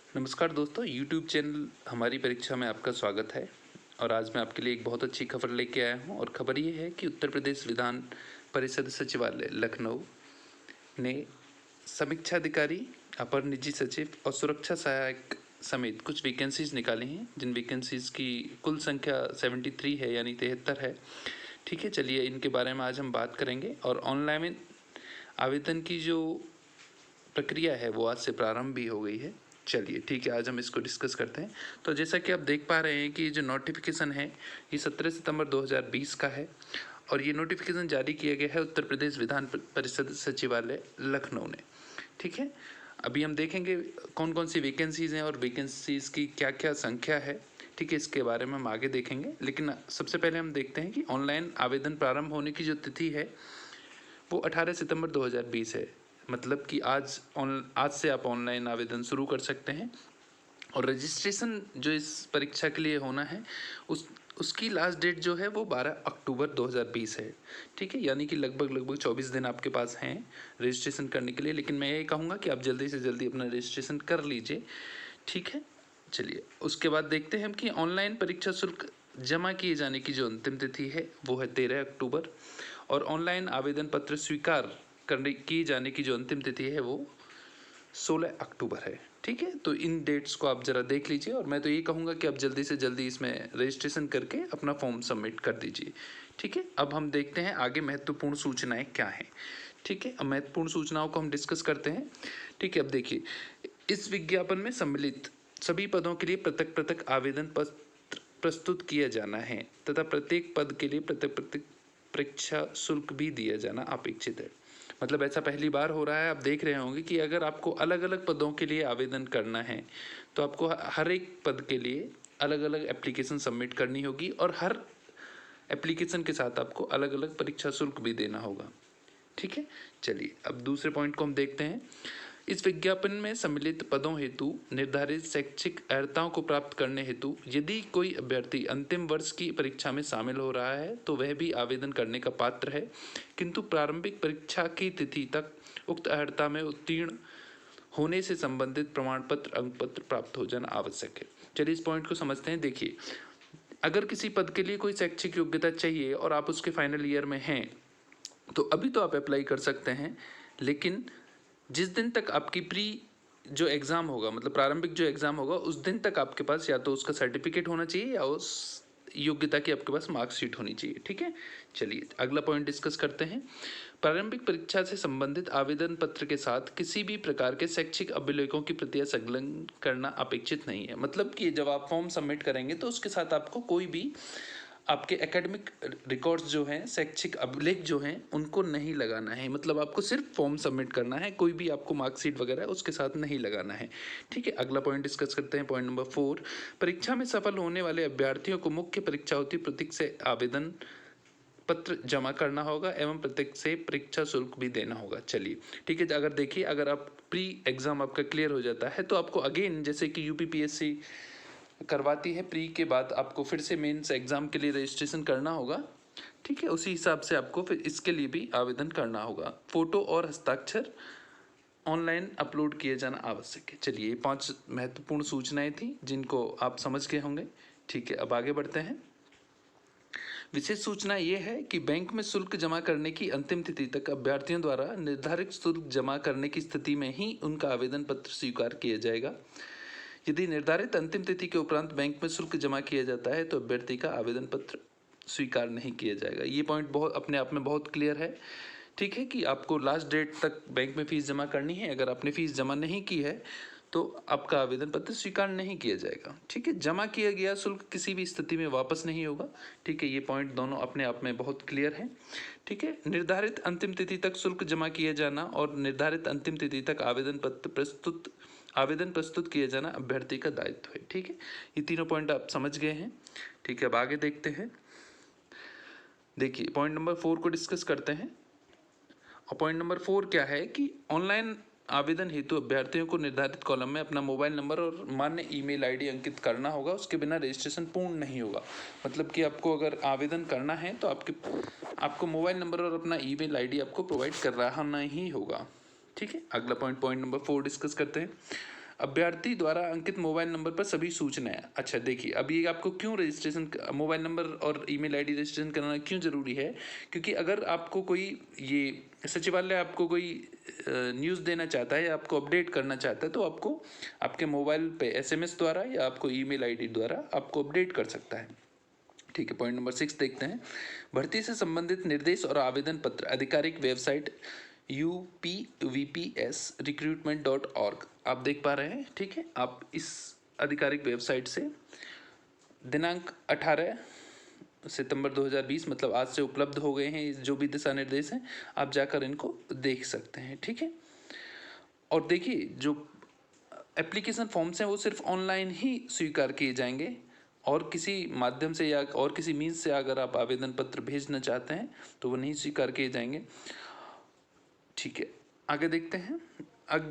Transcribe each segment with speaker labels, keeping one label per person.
Speaker 1: नमस्कार दोस्तों, YouTube channel हमारी परीक्षा में आपका स्वागत है। और आज मैं आपके लिए एक बहुत अच्छी खबर लेके आया हूँ और खबर ये है कि उत्तर प्रदेश विधान परिषद सचिवालय लखनऊ ने समीक्षा अधिकारी, अपर निजी सचिव और सुरक्षा सहायक समेत कुछ वैकेंसीज निकाली हैं, जिन वैकेंसीज की कुल संख्या 73 है, यानी 73 है। ठीक है, चलिए इनके बारे में आज हम बात करेंगे। और ऑनलाइन आवेदन की जो प्रक्रिया है वो आज से प्रारंभ भी हो गई है। चलिए ठीक है, आज हम इसको डिस्कस करते हैं। तो जैसा कि आप देख पा रहे हैं कि जो नोटिफिकेशन है ये 17 सितंबर 2020 का है और ये नोटिफिकेशन जारी किया गया है उत्तर प्रदेश विधान परिषद सचिवालय लखनऊ ने। ठीक है, अभी हम देखेंगे कौन कौन सी वैकेंसीज हैं और वैकेंसीज की क्या क्या संख्या है। ठीक है, इसके बारे में हम आगे देखेंगे, लेकिन सबसे पहले हम देखते हैं कि ऑनलाइन आवेदन प्रारंभ होने की जो तिथि है वो 18 सितंबर 2020 है। मतलब कि आज से आप ऑनलाइन आवेदन शुरू कर सकते हैं। और रजिस्ट्रेशन जो इस परीक्षा के लिए होना है उसकी लास्ट डेट जो है वो 12 अक्टूबर 2020 है। ठीक है, यानी कि लगभग 24 दिन आपके पास हैं रजिस्ट्रेशन करने के लिए। लेकिन मैं ये कहूँगा कि आप जल्दी से जल्दी अपना रजिस्ट्रेशन कर लीजिए। ठीक है, चलिए उसके बाद देखते हैं कि ऑनलाइन परीक्षा शुल्क जमा किए जाने की जो अंतिम तिथि है वो है 13 अक्टूबर और ऑनलाइन आवेदन पत्र स्वीकार करने की जाने की जो अंतिम तिथि है वो 16 अक्टूबर है। ठीक है, तो इन डेट्स को आप ज़रा देख लीजिए और मैं तो ये कहूँगा कि आप जल्दी से जल्दी इसमें रजिस्ट्रेशन करके अपना फॉर्म सबमिट कर दीजिए। ठीक है, अब हम देखते हैं आगे महत्वपूर्ण सूचनाएं क्या हैं। ठीक है, अब महत्वपूर्ण सूचनाओं को हम डिस्कस करते हैं। ठीक है, अब देखिए, इस विज्ञापन में सम्मिलित सभी पदों के लिए पृथक पृथक आवेदन पत्र प्रस्तुत किया जाना है तथा प्रत्येक पद के लिए पृथक पृथक परीक्षा शुल्क भी दिया जाना अपेक्षित है। मतलब ऐसा पहली बार हो रहा है। आप देख रहे होंगे कि अगर आपको अलग अलग पदों के लिए आवेदन करना है तो आपको हर एक पद के लिए अलग अलग एप्लीकेशन सबमिट करनी होगी और हर एप्लीकेशन के साथ आपको अलग अलग परीक्षा शुल्क भी देना होगा। ठीक है, चलिए अब दूसरे पॉइंट को हम देखते हैं। इस विज्ञापन में सम्मिलित पदों हेतु निर्धारित शैक्षिक अर्हताओं को प्राप्त करने हेतु यदि कोई अभ्यर्थी अंतिम वर्ष की परीक्षा में शामिल हो रहा है तो वह भी आवेदन करने का पात्र है, किंतु प्रारंभिक परीक्षा की तिथि तक उक्त अर्हता में उत्तीर्ण होने से संबंधित प्रमाण पत्र अंक पत्र प्राप्त हो जाना आवश्यक है। चलिए इस पॉइंट को समझते हैं। देखिए, अगर किसी पद के लिए कोई शैक्षिक योग्यता चाहिए और आप उसके फाइनल ईयर में हैं तो अभी तो आप अप्लाई कर सकते हैं, लेकिन जिस दिन तक आपकी प्री जो एग्ज़ाम होगा, मतलब प्रारंभिक जो एग्ज़ाम होगा, उस दिन तक आपके पास या तो उसका सर्टिफिकेट होना चाहिए या उस योग्यता की आपके पास मार्कशीट होनी चाहिए। ठीक है, चलिए अगला पॉइंट डिस्कस करते हैं। प्रारंभिक परीक्षा से संबंधित आवेदन पत्र के साथ किसी भी प्रकार के शैक्षिक अभिलेखों की प्रतियां संलग्न करना अपेक्षित नहीं है। मतलब कि जब आप फॉर्म सबमिट करेंगे तो उसके साथ आपको कोई भी आपके एकेडमिक रिकॉर्ड्स जो हैं, शैक्षिक अभिलेख जो हैं, उनको नहीं लगाना है। मतलब आपको सिर्फ फॉर्म सबमिट करना है, कोई भी आपको मार्कशीट वगैरह उसके साथ नहीं लगाना है। ठीक है, अगला पॉइंट डिस्कस करते हैं। पॉइंट नंबर 4, परीक्षा में सफल होने वाले अभ्यर्थियों को मुख्य परीक्षा होती प्रतीक से आवेदन पत्र जमा करना होगा एवं प्रत्येक से परीक्षा शुल्क भी देना होगा। चलिए ठीक है, अगर देखिए, अगर आप प्री एग्ज़ाम आपका क्लियर हो जाता है तो आपको अगेन जैसे कि यूपीपीएससी करवाती है, प्री के बाद आपको फिर से मेंस एग्ज़ाम के लिए रजिस्ट्रेशन करना होगा। ठीक है, उसी हिसाब से आपको फिर इसके लिए भी आवेदन करना होगा। फ़ोटो और हस्ताक्षर ऑनलाइन अपलोड किए जाना आवश्यक है। चलिए, ये 5 महत्वपूर्ण सूचनाएं थी जिनको आप समझ गए होंगे। ठीक है, अब आगे बढ़ते हैं। विशेष सूचना ये है कि बैंक में शुल्क जमा करने की अंतिम तिथि तक अभ्यर्थियों द्वारा निर्धारित शुल्क जमा करने की स्थिति में ही उनका आवेदन पत्र स्वीकार किया जाएगा। यदि निर्धारित अंतिम तिथि के उपरांत बैंक में शुल्क जमा किया जाता है तो अभ्यर्थी का आवेदन पत्र स्वीकार नहीं किया जाएगा। ये पॉइंट बहुत अपने आप में बहुत क्लियर है। ठीक है, कि आपको लास्ट डेट तक बैंक में फ़ीस जमा करनी है। अगर आपने फ़ीस जमा नहीं की है तो आपका आवेदन पत्र स्वीकार नहीं किया जाएगा। ठीक है, जमा किया गया शुल्क किसी भी स्थिति में वापस नहीं होगा। ठीक है, ये पॉइंट दोनों अपने आप में बहुत क्लियर हैं। ठीक है, निर्धारित अंतिम तिथि तक शुल्क जमा किया जाना और निर्धारित अंतिम तिथि तक आवेदन प्रस्तुत किया जाना अभ्यर्थी का दायित्व है। ठीक है, ये तीनों पॉइंट आप समझ गए हैं। ठीक है, अब आगे देखते हैं। देखिए, पॉइंट नंबर 4 को डिस्कस करते हैं। और पॉइंट नंबर 4 क्या है कि ऑनलाइन आवेदन हेतु अभ्यर्थियों को निर्धारित कॉलम में अपना मोबाइल नंबर और मान्य ईमेल आईडी अंकित करना होगा। उसके बिना रजिस्ट्रेशन पूर्ण नहीं होगा। मतलब कि आपको अगर आवेदन करना है तो आपको मोबाइल नंबर और अपना ईमेल आईडी आपको प्रोवाइड कर रहा ही होगा। ठीक है, अगला पॉइंट नंबर 4 डिस्कस करते हैं। अभ्यर्थी द्वारा अंकित मोबाइल नंबर पर सभी सूचनाएं। अच्छा देखिए, अब ये आपको क्यों रजिस्ट्रेशन, मोबाइल नंबर और ईमेल आईडी रजिस्ट्रेशन करना क्यों ज़रूरी है? क्योंकि अगर आपको कोई, ये सचिवालय आपको कोई न्यूज़ देना चाहता है या आपको अपडेट करना चाहता है, तो आपको आपके मोबाइल पे SMS द्वारा या आपको ईमेल आईडी द्वारा आपको अपडेट कर सकता है। ठीक है, पॉइंट नंबर 6 देखते हैं। भर्ती से संबंधित निर्देश और आवेदन पत्र आधिकारिक वेबसाइट upvps.recruitment.org आप देख पा रहे हैं। ठीक है, आप इस आधिकारिक वेबसाइट से दिनांक 18 सितंबर 2020 मतलब आज से उपलब्ध हो गए हैं जो भी दिशा निर्देश हैं, आप जाकर इनको देख सकते हैं। ठीक है, और देखिए जो एप्लीकेशन फॉर्म्स हैं वो सिर्फ ऑनलाइन ही स्वीकार किए जाएंगे, और किसी माध्यम से या और किसी मीन्स से अगर आप आवेदन पत्र भेजना चाहते हैं तो वो नहीं स्वीकार किए जाएंगे। ठीक है, आगे देखते हैं।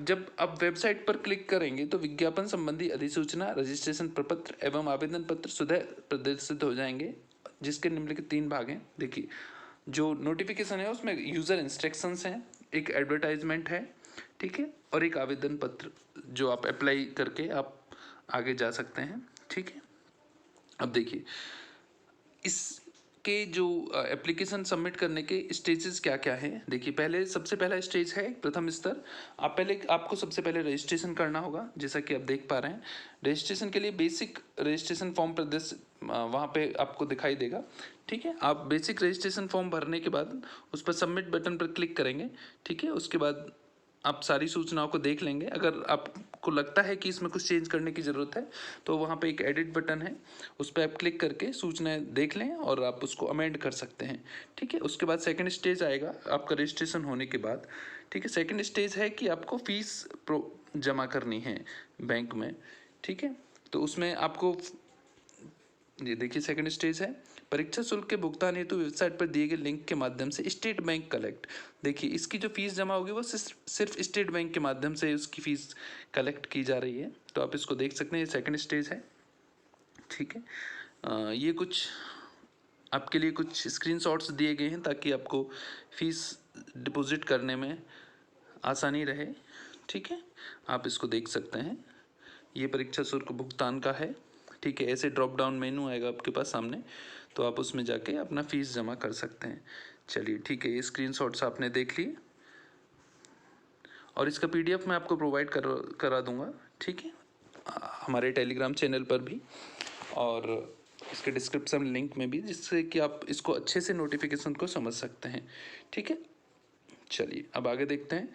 Speaker 1: जब आप वेबसाइट पर क्लिक करेंगे तो विज्ञापन संबंधी अधिसूचना, रजिस्ट्रेशन प्रपत्र एवं आवेदन पत्र स्वतः प्रदर्शित हो जाएंगे, जिसके निम्नलिखित 3 भाग हैं। देखिए, जो नोटिफिकेशन है उसमें यूज़र इंस्ट्रक्शंस हैं, एक एडवर्टाइजमेंट है, ठीक है, और एक आवेदन पत्र जो आप अप्लाई करके आप आगे जा सकते हैं। ठीक है, अब देखिए इसके जो एप्लीकेशन सबमिट करने के स्टेजेस क्या क्या हैं। देखिए, पहले सबसे पहला स्टेज है प्रथम स्तर। आपको सबसे पहले रजिस्ट्रेशन करना होगा, जैसा कि आप देख पा रहे हैं। रजिस्ट्रेशन के लिए बेसिक रजिस्ट्रेशन फॉर्म प्रदेश वहाँ पे आपको दिखाई देगा। ठीक है, आप बेसिक रजिस्ट्रेशन फॉर्म भरने के बाद उस पर सबमिट बटन पर क्लिक करेंगे। ठीक है, उसके बाद आप सारी सूचनाओं को देख लेंगे। अगर आपको लगता है कि इसमें कुछ चेंज करने की ज़रूरत है तो वहाँ पे एक एडिट बटन है, उस पर आप क्लिक करके सूचनाएं देख लें और आप उसको अमेंड कर सकते हैं। ठीक है, उसके बाद सेकंड स्टेज आएगा आपका रजिस्ट्रेशन होने के बाद। ठीक है, सेकंड स्टेज है कि आपको फीस जमा करनी है बैंक में। ठीक है, तो उसमें आपको, ये देखिए सेकंड स्टेज है परीक्षा शुल्क के भुगतान हेतु वेबसाइट पर दिए गए लिंक के माध्यम से स्टेट बैंक कलेक्ट। देखिए, इसकी जो फीस जमा होगी वो सिर्फ स्टेट बैंक के माध्यम से उसकी फीस कलेक्ट की जा रही है, तो आप इसको देख सकते हैं। ये सेकंड स्टेज है। ठीक है, ये कुछ आपके लिए कुछ स्क्रीनशॉट्स दिए गए हैं ताकि आपको फीस डिपॉजिट करने में आसानी रहे। ठीक है, आप इसको देख सकते हैं। ये परीक्षा शुल्क भुगतान का है। ठीक है, ऐसे ड्रॉप डाउन मेनू आएगा आपके पास सामने, तो आप उसमें जाके अपना फीस जमा कर सकते हैं। चलिए ठीक है, ये स्क्रीनशॉट्स आपने देख लिए और इसका PDF मैं आपको प्रोवाइड करा दूंगा। ठीक है, हमारे टेलीग्राम चैनल पर भी और इसके डिस्क्रिप्शन लिंक में भी, जिससे कि आप इसको अच्छे से नोटिफिकेशन को समझ सकते हैं। ठीक है, चलिए अब आगे देखते हैं।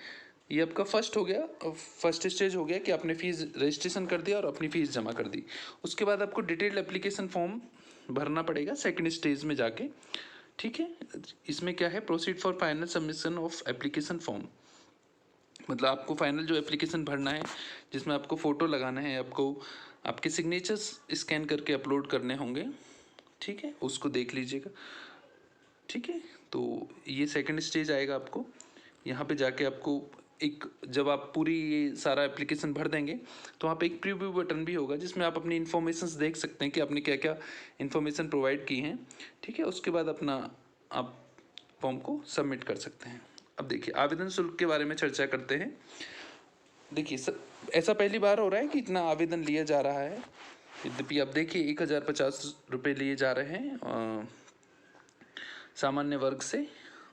Speaker 1: ये आपका फर्स्ट हो गया, फर्स्ट स्टेज हो गया कि आपने फीस रजिस्ट्रेशन कर दिया और अपनी फ़ीस जमा कर दी। उसके बाद आपको डिटेल्ड एप्लीकेशन फॉर्म भरना पड़ेगा सेकंड स्टेज में जाके। ठीक है, इसमें क्या है, proceed for final submission of application form, मतलब आपको फाइनल जो एप्लीकेशन भरना है जिसमें आपको फ़ोटो लगाना है, आपको आपके सिग्नेचर्स स्कैन करके अपलोड करने होंगे। ठीक है, उसको देख लीजिएगा। ठीक है, तो ये सेकंड स्टेज आएगा आपको। यहाँ पे जाके आपको एक, जब आप पूरी ये सारा एप्लीकेशन भर देंगे तो वहाँ पे एक प्रीव्यू बटन भी होगा जिसमें आप अपनी इन्फॉर्मेशन देख सकते हैं कि आपने क्या क्या इन्फॉर्मेशन प्रोवाइड की हैं। ठीक है, उसके बाद अपना आप फॉर्म को सबमिट कर सकते हैं। अब देखिए, आवेदन शुल्क के बारे में चर्चा करते हैं। देखिए ऐसा पहली बार हो रहा है कि इतना आवेदन लिया जा रहा है। यद्यपि आप देखिए 1050 रुपये लिए जा रहे हैं सामान्य वर्ग से,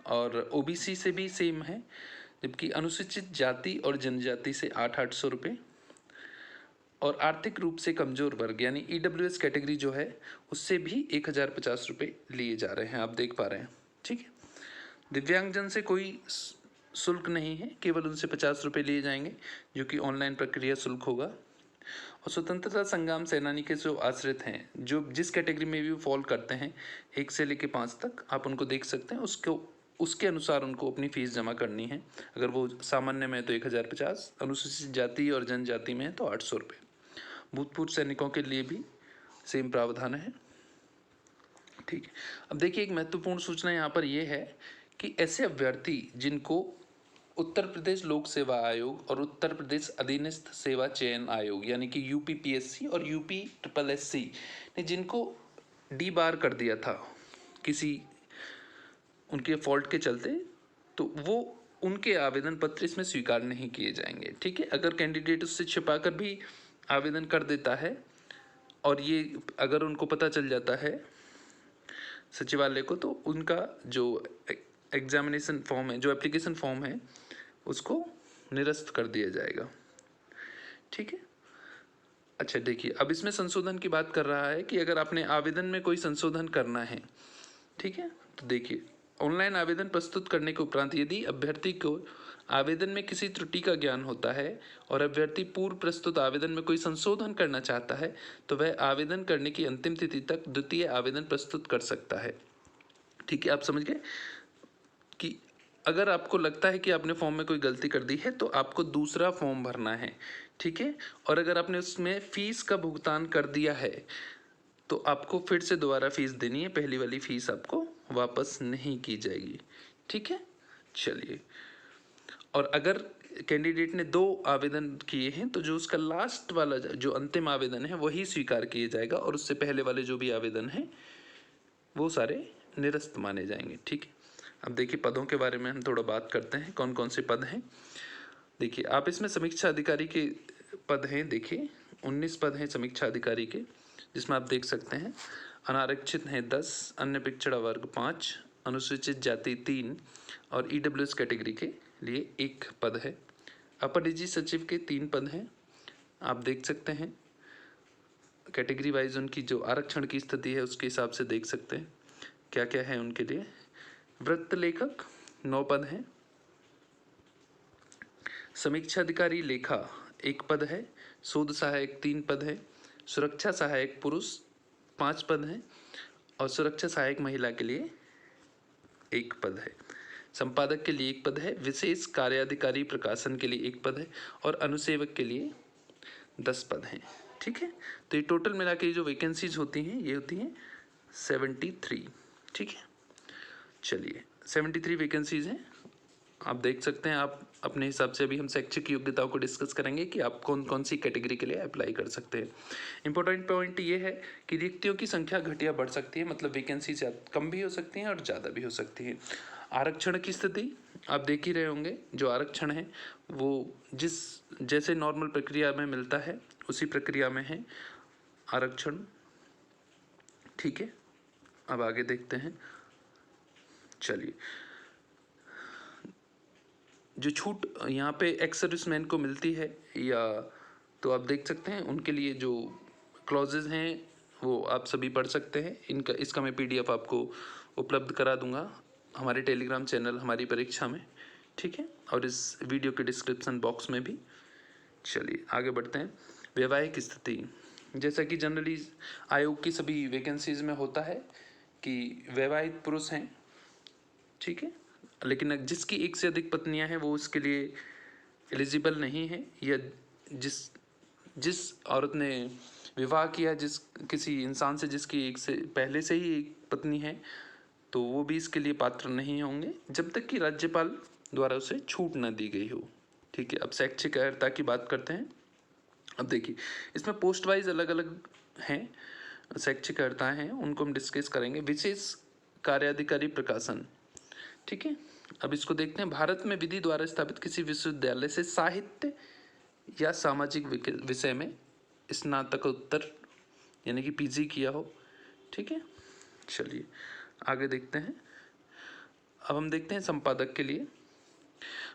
Speaker 1: और OBC से भी सेम है, जबकि अनुसूचित जाति और जनजाति से 800 रुपये, और आर्थिक रूप से कमजोर वर्ग यानी EWS कैटेगरी जो है उससे भी 1050 रुपये लिए जा रहे हैं, आप देख पा रहे हैं। ठीक है, दिव्यांगजन से कोई शुल्क नहीं है, केवल उनसे 50 रुपये लिए जाएंगे जो कि ऑनलाइन प्रक्रिया शुल्क होगा। और स्वतंत्रता संग्राम सेनानी के जो आश्रित हैं, जो जिस कैटेगरी में भी फॉल करते हैं 1 से लेकर 5 तक, आप उनको देख सकते हैं। उसके अनुसार उनको अपनी फ़ीस जमा करनी है। अगर वो सामान्य में है तो 1050, अनुसूचित जाति और जनजाति में है तो 800 रुपये। भूतपूर्व सैनिकों के लिए भी सेम प्रावधान है। ठीक है, अब देखिए एक महत्वपूर्ण सूचना यहाँ पर यह है कि ऐसे अभ्यर्थी जिनको उत्तर प्रदेश लोक सेवा आयोग और उत्तर प्रदेश अधीनस्थ सेवा चयन आयोग यानी कि UPPSC और UPSSC ने जिनको डी बार कर दिया था किसी उनके फॉल्ट के चलते, तो वो उनके आवेदन पत्र इसमें स्वीकार नहीं किए जाएंगे। ठीक है, अगर कैंडिडेट उससे छिपा कर भी आवेदन कर देता है और ये अगर उनको पता चल जाता है सचिवालय को, तो उनका जो एग्जामिनेशन फॉर्म है, जो एप्लीकेशन फॉर्म है, उसको निरस्त कर दिया जाएगा। ठीक है। अच्छा देखिए, अब इसमें संशोधन की बात कर रहा है कि अगर आपने आवेदन में कोई संशोधन करना है, ठीक है, तो देखिए ऑनलाइन आवेदन प्रस्तुत करने के उपरांत यदि अभ्यर्थी को आवेदन में किसी त्रुटि का ज्ञान होता है और अभ्यर्थी पूर्व प्रस्तुत आवेदन में कोई संशोधन करना चाहता है, तो वह आवेदन करने की अंतिम तिथि तक द्वितीय आवेदन प्रस्तुत कर सकता है। ठीक है, आप समझ गए कि अगर आपको लगता है कि आपने फॉर्म में कोई गलती कर दी है तो आपको दूसरा फॉर्म भरना है। ठीक है, और अगर आपने उसमें फीस का भुगतान कर दिया है तो आपको फिर से दोबारा फीस देनी है, पहली वाली फीस आपको वापस नहीं की जाएगी। ठीक है, चलिए, और अगर कैंडिडेट ने 2 आवेदन किए हैं तो जो उसका लास्ट वाला जो अंतिम आवेदन है वही स्वीकार किया जाएगा और उससे पहले वाले जो भी आवेदन हैं वो सारे निरस्त माने जाएंगे। ठीक है, अब देखिए पदों के बारे में हम थोड़ा बात करते हैं, कौन कौन से पद हैं। देखिए आप इसमें समीक्षा अधिकारी के पद हैं, देखिए 19 पद हैं समीक्षा अधिकारी के, जिसमें आप देख सकते हैं अनारक्षित हैं 10, अन्य पिछड़ा वर्ग 5, अनुसूचित जाति 3 और ईडब्ल्यूएस कैटेगरी के लिए 1 पद है। अपर निजी सचिव के 3 पद हैं, आप देख सकते हैं कैटेगरी वाइज उनकी जो आरक्षण की स्थिति है उसके हिसाब से देख सकते हैं क्या क्या है उनके लिए। वृत्त लेखक 9 पद हैं, समीक्षा अधिकारी लेखा 1 पद है, शोध सहायक 3 पद है, सुरक्षा सहायक पुरुष 5 पद हैं और सुरक्षा सहायक महिला के लिए 1 पद है। संपादक के लिए 1 पद है, विशेष कार्याधिकारी प्रकाशन के लिए 1 पद है और अनुसेवक के लिए 10 पद हैं। ठीक है, तो ये टोटल मिला के जो वैकेंसीज होती हैं ये होती हैं 73। ठीक है, चलिए 73 वैकेंसीज हैं, आप देख सकते हैं। आप अपने हिसाब से, अभी हम शैक्षिक योग्यताओं को डिस्कस करेंगे कि आप कौन कौन सी कैटेगरी के लिए अप्लाई कर सकते हैं। इंपॉर्टेंट पॉइंट ये है कि रिक्तियों की संख्या घट या बढ़ सकती है, मतलब वैकेंसी कम भी हो सकती हैं और ज़्यादा भी हो सकती है। आरक्षण की स्थिति आप देख ही रहे होंगे, जो आरक्षण है वो जैसे नॉर्मल प्रक्रिया में मिलता है उसी प्रक्रिया में है आरक्षण। ठीक है, अब आगे देखते हैं। चलिए, जो छूट यहाँ पे एक्स सर्विसमैन को मिलती है या तो आप देख सकते हैं उनके लिए जो क्लॉजेज हैं वो आप सभी पढ़ सकते हैं। इसका मैं PDF आपको उपलब्ध करा दूंगा हमारे टेलीग्राम चैनल हमारी परीक्षा में। ठीक है, और इस वीडियो के डिस्क्रिप्शन बॉक्स में भी। चलिए आगे बढ़ते हैं। वैवाहिक स्थिति, जैसा कि जनरली आयोग की सभी वैकेंसीज में होता है कि वैवाहिक पुरुष हैं। ठीक है, लेकिन जिसकी 1 से अधिक पत्नियां हैं वो उसके लिए एलिजिबल नहीं है, या जिस औरत ने विवाह किया किसी इंसान से जिसकी 1 से पहले से ही 1 पत्नी है, तो वो भी इसके लिए पात्र नहीं होंगे जब तक कि राज्यपाल द्वारा उसे छूट न दी गई हो। ठीक है, अब शैक्षिक अर्हता की बात करते हैं। अब देखिए इसमें पोस्ट वाइज अलग अलग हैं शैक्षिक अर्हताएं हैं, उनको हम डिस्कस करेंगे। विशेष कार्याधिकारी प्रकाशन, ठीक है, अब इसको देखते हैं। भारत में विधि द्वारा स्थापित किसी विश्वविद्यालय से साहित्य या सामाजिक विषय में स्नातकोत्तर यानी कि PG किया हो। ठीक है, चलिए आगे देखते हैं। अब हम देखते हैं संपादक के लिए।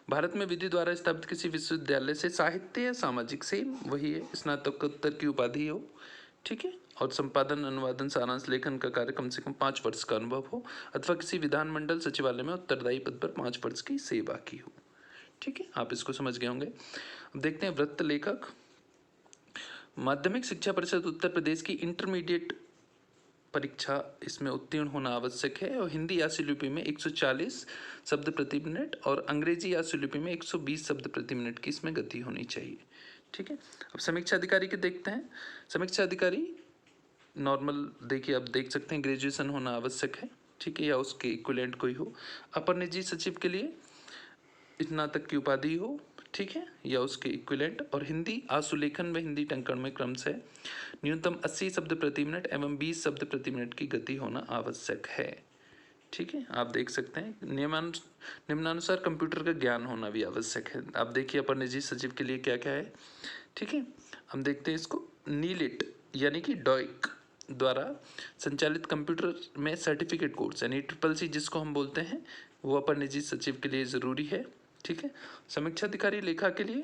Speaker 1: भारत में विधि द्वारा स्थापित किसी विश्वविद्यालय से साहित्य या सामाजिक, सेम वही है, स्नातकोत्तर की उपाधि हो। ठीक है, और संपादन, अनुवादन, सारांश लेखन का कार्य कम से कम 5 वर्ष का अनुभव हो अथवा किसी विधानमंडल सचिवालय में उत्तरदायी पद पर 5 वर्ष की सेवा की हो। ठीक है, आप इसको समझ गए होंगे। अब देखते हैं वृत्त लेखक। माध्यमिक शिक्षा परिषद उत्तर प्रदेश की इंटरमीडिएट परीक्षा इसमें उत्तीर्ण होना आवश्यक है और हिंदी या लिपि में 140 शब्द प्रति मिनट और अंग्रेजी या लिपि में 120 शब्द प्रति मिनट की इसमें गति होनी चाहिए। ठीक है, अब समीक्षा अधिकारी के देखते हैं। समीक्षा अधिकारी नॉर्मल देखिए, आप देख सकते हैं ग्रेजुएशन होना आवश्यक है। ठीक है, या उसके इक्विवेलेंट कोई हो। अपर निजी सचिव के लिए स्नातक की उपाधि हो। ठीक है, या उसके इक्विवेलेंट, और हिंदी आशुलेखन व हिंदी टंकण में क्रमशः न्यूनतम 80 शब्द प्रति मिनट एवं 20 शब्द प्रति मिनट की गति होना आवश्यक है। ठीक है, आप देख सकते हैं निम्नानुसार कंप्यूटर का ज्ञान होना भी आवश्यक है। आप देखिए अपर निजी सचिव के लिए क्या क्या है। ठीक है, हम देखते हैं इसको। नीलिट यानी कि डॉइक द्वारा संचालित कंप्यूटर में सर्टिफिकेट कोर्स यानी CCC जिसको हम बोलते हैं, वो अपर निजी सचिव के लिए ज़रूरी है। ठीक है, समीक्षा अधिकारी लेखा के लिए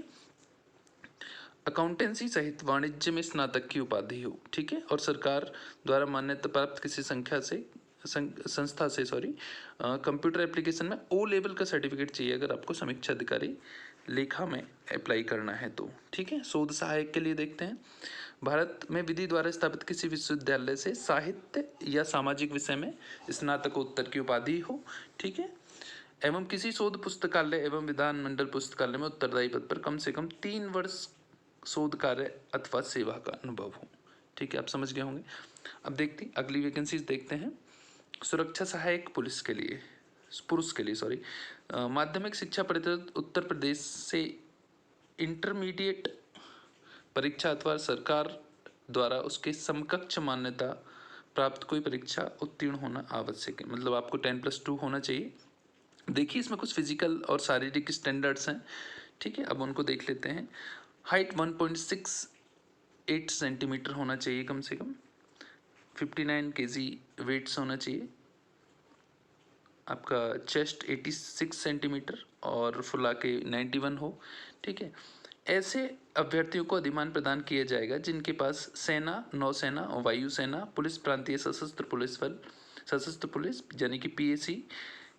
Speaker 1: अकाउंटेंसी सहित वाणिज्य में स्नातक की उपाधि हो। ठीक है, और सरकार द्वारा मान्यता प्राप्त किसी संस्था से कंप्यूटर एप्लीकेशन में O लेवल का सर्टिफिकेट चाहिए अगर आपको समीक्षा अधिकारी लेखा में अप्लाई करना है तो। ठीक है, शोध सहायक के लिए देखते हैं। भारत में विधि द्वारा स्थापित किसी विश्वविद्यालय से साहित्य या सामाजिक विषय में स्नातकोत्तर की उपाधि हो। ठीक है, एवं किसी शोध पुस्तकालय एवं विधानमंडल पुस्तकालय में उत्तरदायी पद पर कम से कम 3 वर्ष शोध कार्य अथवा सेवा का अनुभव हो। ठीक है, आप समझ गए होंगे। अब देखते अगली वैकेंसीज देखते हैं। सुरक्षा सहायक पुरुष के लिए माध्यमिक शिक्षा परिषद उत्तर प्रदेश से इंटरमीडिएट परीक्षा अथवा सरकार द्वारा उसके समकक्ष मान्यता प्राप्त कोई परीक्षा उत्तीर्ण होना आवश्यक है। मतलब आपको 10+2 होना चाहिए। देखिए इसमें कुछ फिजिकल और शारीरिक स्टैंडर्ड्स हैं। ठीक है, अब उनको देख लेते हैं। हाइट 1.68 सेंटीमीटर होना चाहिए कम से कम। 59 kg वेट्स होना चाहिए। आपका चेस्ट 86 सेंटीमीटर और फुला के 91 हो। ठीक है, ऐसे अभ्यर्थियों को अधिमान प्रदान किया जाएगा जिनके पास सेना, नौसेना, वायुसेना, पुलिस, प्रांतीय सशस्त्र पुलिस यानी कि PAC,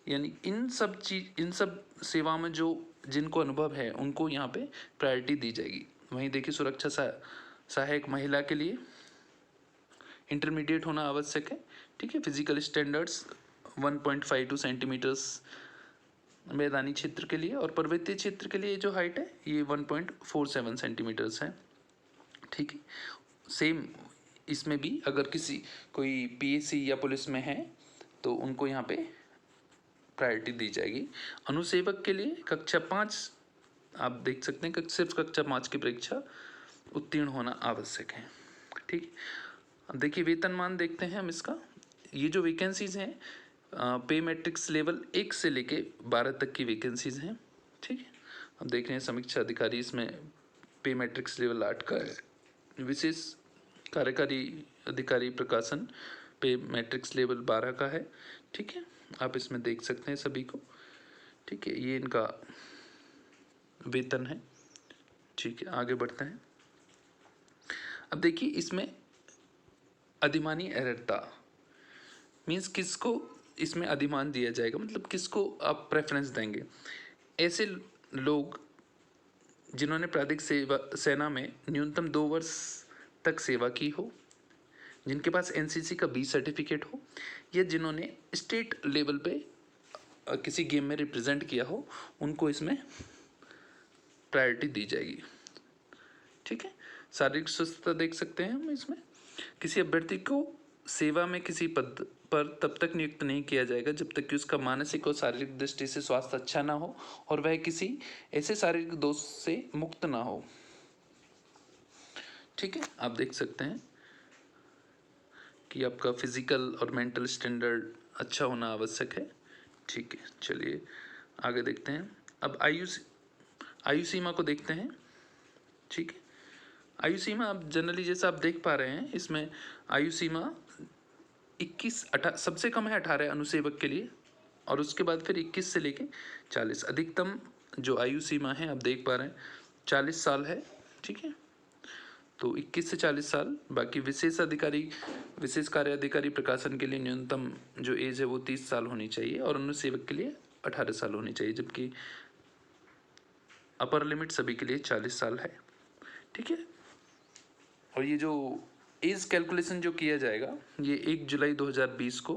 Speaker 1: यानी इन सब सेवाओं में जो जिनको अनुभव है उनको यहाँ पे प्रायोरिटी दी जाएगी। वहीं देखिए सुरक्षा सहायक महिला के लिए इंटरमीडिएट होना आवश्यक है। ठीक है, फिजिकल स्टैंडर्ड्स 1.52 सेंटीमीटर्स मैदानी क्षेत्र के लिए, और पर्वतीय क्षेत्र के लिए जो हाइट है ये 1.47 सेंटीमीटर्स है। ठीक है, सेम इसमें भी अगर कोई PAC या पुलिस में है तो उनको यहाँ पे प्रायोरिटी दी जाएगी। अनुसेवक के लिए कक्षा 5 आप देख सकते हैं, सिर्फ कक्षा 5 की परीक्षा उत्तीर्ण होना आवश्यक है। ठीक है, अब देखिए वेतनमान देखते हैं हम इसका। ये जो वैकेंसीज हैं पे मैट्रिक्स लेवल 1 से लेके 12 तक की वैकेंसीज हैं। ठीक है, अब देख रहे हैं समीक्षा अधिकारी इसमें पे मैट्रिक्स लेवल 8 का है। विशेष कार्यकारी अधिकारी प्रकाशन पे मैट्रिक्स लेवल 12 का है। ठीक है, आप इसमें देख सकते हैं सभी को। ठीक है, ये इनका वेतन है। ठीक है, आगे बढ़ते हैं। अब देखिए इसमें अधिमानी अर्हता मीन्स किसको इसमें अधिमान दिया जाएगा, मतलब किसको आप प्रेफरेंस देंगे। ऐसे लोग जिन्होंने प्राधिक सेना में न्यूनतम 2 वर्ष तक सेवा की हो, जिनके पास NCC का B सर्टिफिकेट हो, या जिन्होंने स्टेट लेवल पे किसी गेम में रिप्रेजेंट किया हो, उनको इसमें प्रायोरिटी दी जाएगी। ठीक है, शारीरिक स्वस्थता देख सकते हैं हम इसमें। किसी अभ्यर्थी को सेवा में किसी पद पर तब तक नियुक्त नहीं किया जाएगा जब तक कि उसका मानसिक और शारीरिक दृष्टि से स्वास्थ्य अच्छा ना हो और वह किसी ऐसे शारीरिक दोष से मुक्त ना हो। ठीक है, आप देख सकते हैं कि आपका फिजिकल और मेंटल स्टैंडर्ड अच्छा होना आवश्यक है। ठीक है, चलिए आगे देखते हैं। अब आयु सीमा को देखते हैं। ठीक है, आयु सीमा आप जनरली जैसा आप देख पा रहे हैं इसमें आयु सीमा 21 सबसे कम है 18 अनुसेवक के लिए, और उसके बाद फिर 21 से लेके 40 अधिकतम जो आयु सीमा है आप देख पा रहे हैं 40 साल है। ठीक है, तो 21 से 40 साल। बाकी विशेष कार्य अधिकारी प्रकाशन के लिए न्यूनतम जो एज है वो 30 साल होनी चाहिए और अनुसेवक के लिए 18 साल होनी चाहिए, जबकि अपर लिमिट सभी के लिए 40 साल है। ठीक है, और ये जो एज कैलकुलेशन जो किया जाएगा ये 1 जुलाई 2020 को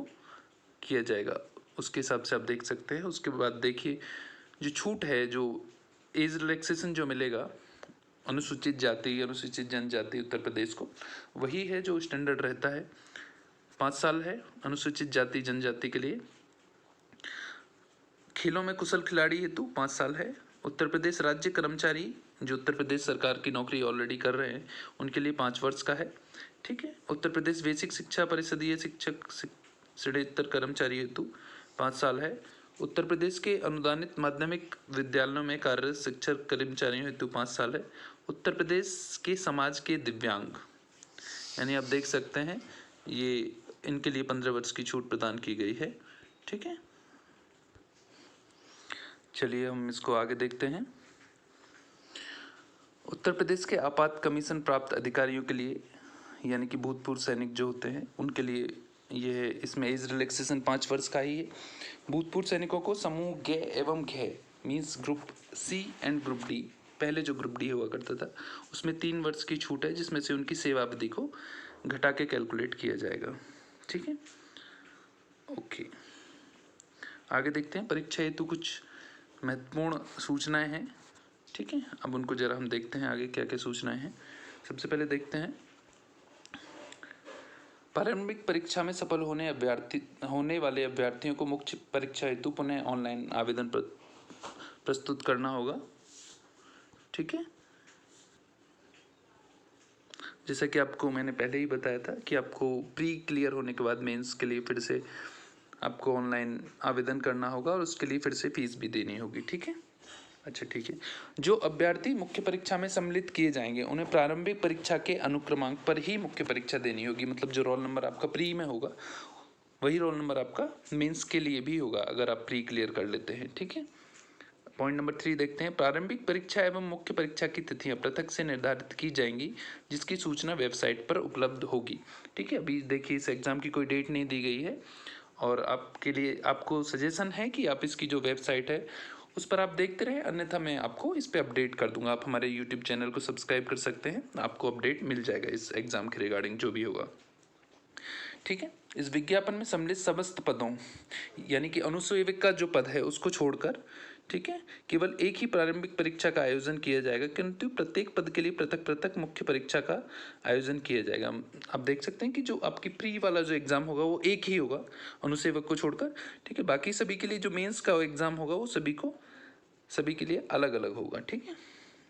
Speaker 1: किया जाएगा, उसके हिसाब से आप देख सकते हैं। उसके बाद देखिए जो छूट है, जो एज रिलैक्सेशन जो मिलेगा अनुसूचित जाति अनुसूचित जनजाति उत्तर प्रदेश को, वही है जो स्टैंडर्ड रहता है। 5 साल है अनुसूचित जाति जनजाति के लिए। खेलों में कुशल खिलाड़ी हेतु 5 साल है। उत्तर प्रदेश राज्य कर्मचारी जो उत्तर प्रदेश सरकार की नौकरी ऑलरेडी कर रहे हैं उनके लिए 5 वर्ष का है। ठीक है, उत्तर प्रदेश बेसिक शिक्षा परिषदीय शिक्षक श्रेणोत्तर कर्मचारी हेतु 5 साल है। उत्तर प्रदेश के अनुदानित माध्यमिक विद्यालयों में कार्यरत शिक्षक कर्मचारियों हेतु 5 साल है। उत्तर प्रदेश के समाज के दिव्यांग, यानी आप देख सकते हैं ये इनके लिए 15 वर्ष की छूट प्रदान की गई है। ठीक है, चलिए हम इसको आगे देखते हैं। उत्तर प्रदेश के आपात कमीशन प्राप्त अधिकारियों के लिए, यानी कि भूतपूर्व सैनिक जो होते हैं उनके लिए ये इसमें एज रिलैक्सेशन 5 वर्ष का ही है। भूतपूर्व सैनिकों को समूह ग एवं घ means group C and group D, पहले जो ग्रुप डी हुआ करता था उसमें 3 वर्ष की छूट है, जिसमें से उनकी सेवा अवधि को घटा के कैलकुलेट किया जाएगा। ठीक है, ओके, आगे देखते हैं। परीक्षा हेतु कुछ महत्वपूर्ण सूचनाएं हैं। ठीक है, अब उनको जरा हम देखते हैं आगे क्या क्या सूचनाएं हैं। सबसे पहले देखते हैं, प्रारंभिक परीक्षा में सफल होने वाले अभ्यर्थियों को मुख्य परीक्षा हेतु पुनः ऑनलाइन आवेदन प्रस्तुत करना होगा। ठीक है, जैसा कि आपको मैंने पहले ही बताया था कि आपको प्री क्लियर होने के बाद मेंस के लिए फिर से आपको ऑनलाइन आवेदन करना होगा और उसके लिए फिर से फीस भी देनी होगी। ठीक है, अच्छा ठीक है। जो अभ्यर्थी मुख्य परीक्षा में सम्मिलित किए जाएंगे उन्हें प्रारंभिक परीक्षा के अनुक्रमांक पर ही मुख्य परीक्षा देनी होगी। मतलब जो रोल नंबर आपका प्री में होगा वही रोल नंबर आपका मेंस के लिए भी होगा अगर आप प्री क्लियर कर लेते हैं। ठीक है, पॉइंट नंबर 3 देखते हैं। प्रारंभिक परीक्षा एवं मुख्य परीक्षा की तिथियां पृथक से निर्धारित की जाएंगी, जिसकी सूचना वेबसाइट पर उपलब्ध होगी। ठीक है, अभी देखिए इस एग्जाम की कोई डेट नहीं दी गई है और आपके लिए आपको सजेशन है कि आप इसकी जो वेबसाइट है उस पर आप देखते रहें, अन्यथा मैं आपको इस पर अपडेट कर दूंगा। आप हमारे यूट्यूब चैनल को सब्सक्राइब कर सकते हैं, आपको अपडेट मिल जाएगा इस एग्जाम के रिगार्डिंग जो भी होगा। ठीक है, इस विज्ञापन में सम्मिलित समस्त पदों, यानी कि अनुसेवक का जो पद है उसको छोड़कर, ठीक है, केवल एक ही प्रारंभिक परीक्षा का आयोजन किया जाएगा, किंतु प्रत्येक पद के लिए पृथक पृथक मुख्य परीक्षा का आयोजन किया जाएगा। आप देख सकते हैं कि जो आपकी प्री वाला जो एग्जाम होगा वो एक ही होगा अनुसेवक को छोड़कर। ठीक है, बाकी सभी के लिए जो मेंस का एग्जाम होगा वो सभी के लिए अलग अलग होगा। ठीक है,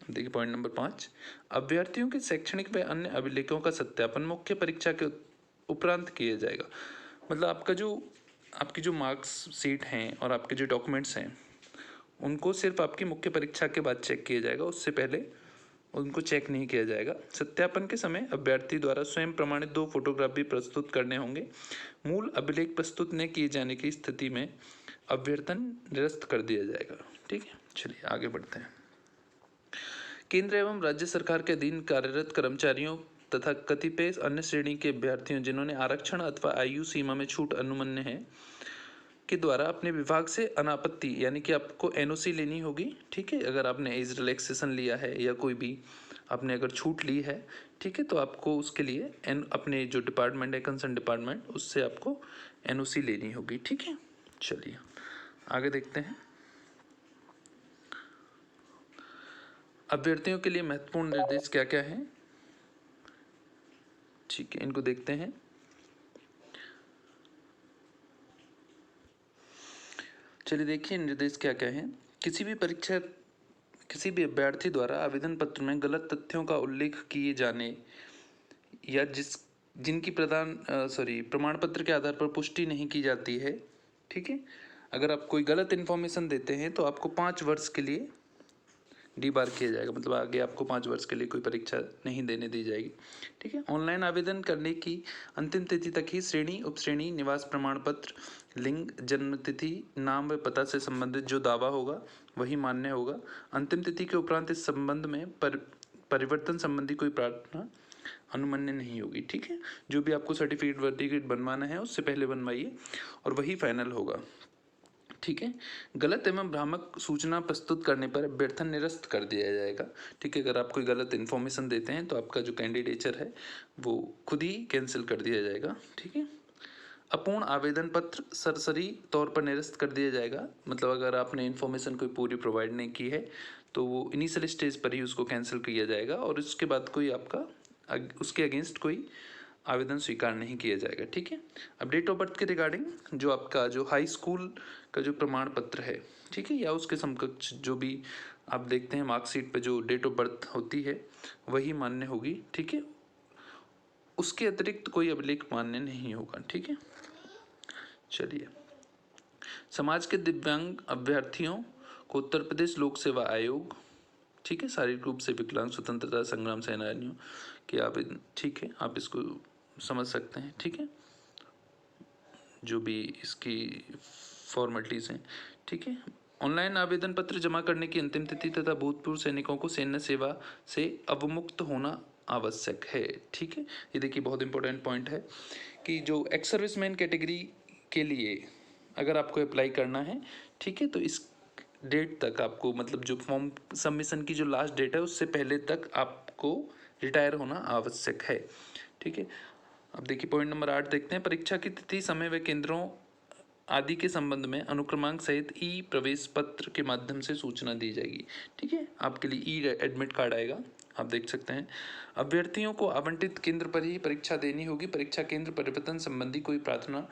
Speaker 1: देखिए पॉइंट नंबर 5, अभ्यर्थियों के शैक्षणिक व अन्य अभिलेखों का सत्यापन मुख्य परीक्षा के उपरांत किया जाएगा। मतलब आपकी जो मार्क्स सीट हैं और आपके जो डॉक्यूमेंट्स हैं उनको सिर्फ आपकी मुख्य परीक्षा के बाद चेक किया जाएगा, उससे पहले उनको चेक नहीं किया जाएगा। सत्यापन के समय अभ्यर्थी द्वारा स्वयं प्रमाणित 2 फोटोग्राफ भी प्रस्तुत करने होंगे। मूल अभिलेख प्रस्तुत न किए जाने की स्थिति में अभ्यर्थन निरस्त कर दिया जाएगा। ठीक है, चलिए आगे बढ़ते हैं। केंद्र एवं राज्य सरकार के अधीन कार्यरत कर्मचारियों तथा कतिपय अन्य श्रेणी के अभ्यर्थियों जिन्होंने आरक्षण अथवा आयु सीमा में छूट अनुमन्य है के द्वारा अपने विभाग से अनापत्ति, यानी कि आपको एनओसी लेनी होगी। ठीक है, अगर आपने एज रिलैक्सेशन लिया है या कोई भी आपने अगर छूट ली है, ठीक है, तो आपको उसके लिए अपने जो डिपार्टमेंट है कंसर्न डिपार्टमेंट उससे आपको एनओसी लेनी होगी। ठीक है, चलिए आगे देखते हैं। अभ्यर्थियों के लिए महत्वपूर्ण निर्देश क्या क्या हैं, ठीक है, इनको देखते हैं। चलिए देखिए निर्देश क्या क्या हैं। किसी भी अभ्यर्थी द्वारा आवेदन पत्र में गलत तथ्यों का उल्लेख किए जाने या जिनकी प्रमाण पत्र के आधार पर पुष्टि नहीं की जाती है, ठीक है, अगर आप कोई गलत इन्फॉर्मेशन देते हैं तो आपको 5 वर्ष के लिए डीबार किया जाएगा। मतलब आगे आपको 5 वर्ष के लिए कोई परीक्षा नहीं देने दी जाएगी। ठीक है, ऑनलाइन आवेदन करने की अंतिम तिथि तक ही श्रेणी, उपश्रेणी, निवास प्रमाण पत्र, लिंग, जन्म तिथि, नाम व पता से संबंधित जो दावा होगा वही मान्य होगा। अंतिम तिथि के उपरांत इस संबंध में परिवर्तन संबंधी कोई प्रार्थना अनुमन्य नहीं होगी। ठीक है, जो भी आपको सर्टिफिकेट वर्टिफिकेट बनवाना है उससे पहले बनवाइए और वही फाइनल होगा। ठीक है, गलत एवं भ्रामक सूचना प्रस्तुत करने पर अभ्यर्थन निरस्त कर दिया जाएगा। ठीक है, अगर आप कोई गलत इन्फॉर्मेशन देते हैं तो आपका जो कैंडिडेचर है वो खुद ही कैंसिल कर दिया जाएगा। ठीक है, अपूर्ण आवेदन पत्र सरसरी तौर पर निरस्त कर दिया जाएगा। मतलब अगर आपने इन्फॉर्मेशन कोई पूरी प्रोवाइड नहीं की है तो वो इनिशियल स्टेज पर ही उसको कैंसिल किया जाएगा और उसके बाद कोई आपका उसके अगेंस्ट कोई आवेदन स्वीकार नहीं किया जाएगा। ठीक है, अब डेट ऑफ बर्थ के रिगार्डिंग जो आपका जो हाई स्कूल का जो प्रमाण पत्र है, ठीक है, या उसके समकक्ष जो भी आप देखते हैं मार्कशीट पे जो डेट ऑफ बर्थ होती है वही मान्य होगी। ठीक है, उसके अतिरिक्त कोई अभिलेख मान्य नहीं होगा। ठीक है, चलिए समाज के दिव्यांग अभ्यर्थियों को उत्तर प्रदेश लोक सेवा आयोग, ठीक है, शारीरिक रूप से विकलांग स्वतंत्रता संग्राम सेनानियों के आवेदन, ठीक है, आप इसको समझ सकते हैं, ठीक है, जो भी इसकी फॉर्मेलिटीज़ हैं, ठीक है। ऑनलाइन आवेदन पत्र जमा करने की अंतिम तिथि तथा भूतपूर्व सैनिकों को सैन्य सेवा से अवमुक्त होना आवश्यक है, ठीक है। ये देखिए बहुत इंपॉर्टेंट पॉइंट है कि जो एक्स सर्विसमैन कैटेगरी के लिए अगर आपको अप्लाई करना है, ठीक है, तो इस डेट तक आपको, मतलब जो फॉर्म सबमिशन की जो लास्ट डेट है उससे पहले तक आपको रिटायर होना आवश्यक है, ठीक है। अब देखिए पॉइंट नंबर 8 देखते हैं। परीक्षा की तिथि, समय व केंद्रों आदि के संबंध में अनुक्रमांक सहित ई प्रवेश पत्र के माध्यम से सूचना दी जाएगी, ठीक है। आपके लिए ई एडमिट कार्ड आएगा, आप देख सकते हैं। अभ्यर्थियों को आवंटित केंद्र पर ही परीक्षा देनी होगी। परीक्षा केंद्र परिवर्तन संबंधी कोई प्रार्थना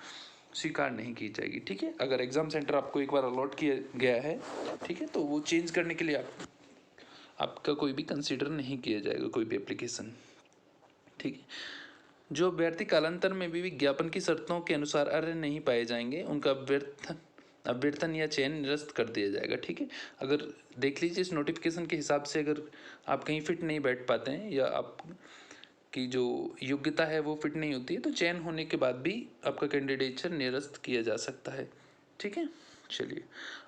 Speaker 1: स्वीकार नहीं की जाएगी, ठीक है। अगर एग्जाम सेंटर आपको एक बार अलॉट किया गया है, ठीक है, तो वो चेंज करने के लिए आपका कोई भी कंसीडर नहीं किया जाएगा, कोई भी एप्लीकेशन, ठीक है। जो अभ्यर्थी कालांतर में भी विज्ञापन की शर्तों के अनुसार अर्ह नहीं पाए जाएंगे, उनका अभ्यर्थन या चयन निरस्त कर दिया जाएगा, ठीक है। अगर देख लीजिए इस नोटिफिकेशन के हिसाब से अगर आप कहीं फिट नहीं बैठ पाते हैं या आप की जो योग्यता है वो फिट नहीं होती है, तो चयन होने के बाद भी आपका कैंडिडेचर निरस्त किया जा सकता है, ठीक है। चलिए,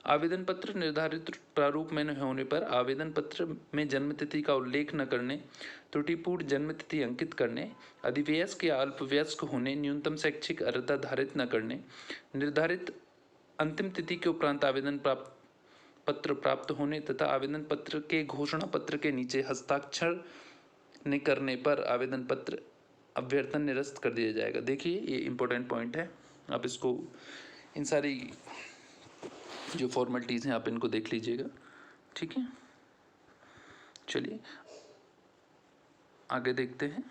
Speaker 1: आवेदन पत्र निर्धारित प्रारूप में न होने पर आवेदन पत्र में जन्म तिथि का उल्लेख न करने, त्रुटिपूर्ण जन्म तिथि अंकित करने, अधिवयस्क या अल्पवयस्क होने, न्यूनतम शैक्षिक अर्हता धारित न करने, निर्धारित अंतिम तिथि के उपरांत आवेदन पत्र प्राप्त होने तथा आवेदन पत्र के घोषणा पत्र के नीचे हस्ताक्षर न करने पर आवेदन पत्र अभ्यर्थन निरस्त कर दिया जाएगा। देखिए ये इंपॉर्टेंट पॉइंट है, आप इसको, इन सारी जो फॉर्मेलिटीज़ हैं आप इनको देख लीजिएगा, ठीक है। चलिए आगे देखते हैं।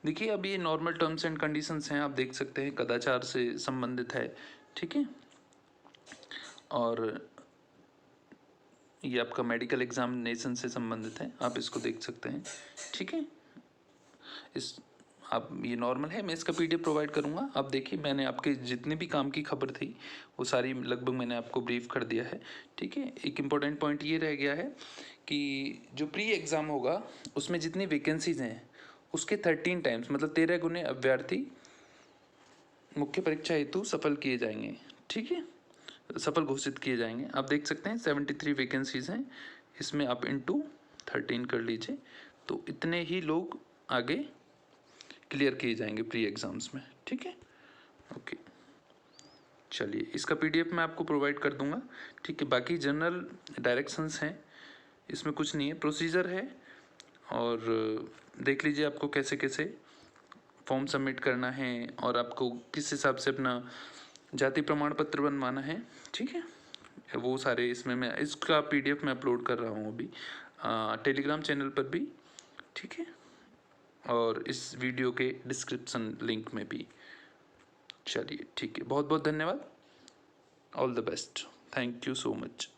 Speaker 1: देखिए अब ये नॉर्मल टर्म्स एंड कंडीशंस हैं, आप देख सकते हैं, कदाचार से संबंधित है, ठीक है। और ये आपका मेडिकल एग्जामिनेशन से संबंधित है, आप इसको देख सकते हैं, ठीक है। इस आप ये नॉर्मल है, मैं इसका पीडीएफ प्रोवाइड करूँगा। आप देखिए मैंने आपके जितने भी काम की खबर थी वो सारी लगभग मैंने आपको ब्रीफ कर दिया है, ठीक है। एक इम्पॉर्टेंट पॉइंट ये रह गया है कि जो प्री एग्ज़ाम होगा उसमें जितनी वैकेंसीज हैं उसके 13 टाइम्स, मतलब 13 गुने अभ्यर्थी मुख्य परीक्षा हेतु सफल किए जाएंगे, ठीक है, सफल घोषित किए जाएंगे। आप देख सकते हैं 73 वैकेंसीज हैं, इसमें आप इंटू 13 कर लीजिए, तो इतने ही लोग आगे क्लियर किए जाएंगे प्री एग्ज़ाम्स में, ठीक है। ओके, चलिए इसका पीडीएफ मैं आपको प्रोवाइड कर दूंगा, ठीक है। बाकी जनरल डायरेक्शंस हैं, इसमें कुछ नहीं है, प्रोसीजर है, और देख लीजिए आपको कैसे कैसे फॉर्म सबमिट करना है और आपको किस हिसाब से अपना जाति प्रमाण पत्र बनवाना है, ठीक है। वो सारे इसमें मैं इसका पीडीएफ मैं अपलोड कर रहा हूँ अभी टेलीग्राम चैनल पर भी, ठीक है, और इस वीडियो के डिस्क्रिप्शन लिंक में भी। चलिए ठीक है, बहुत बहुत धन्यवाद, all the best, thank you so much.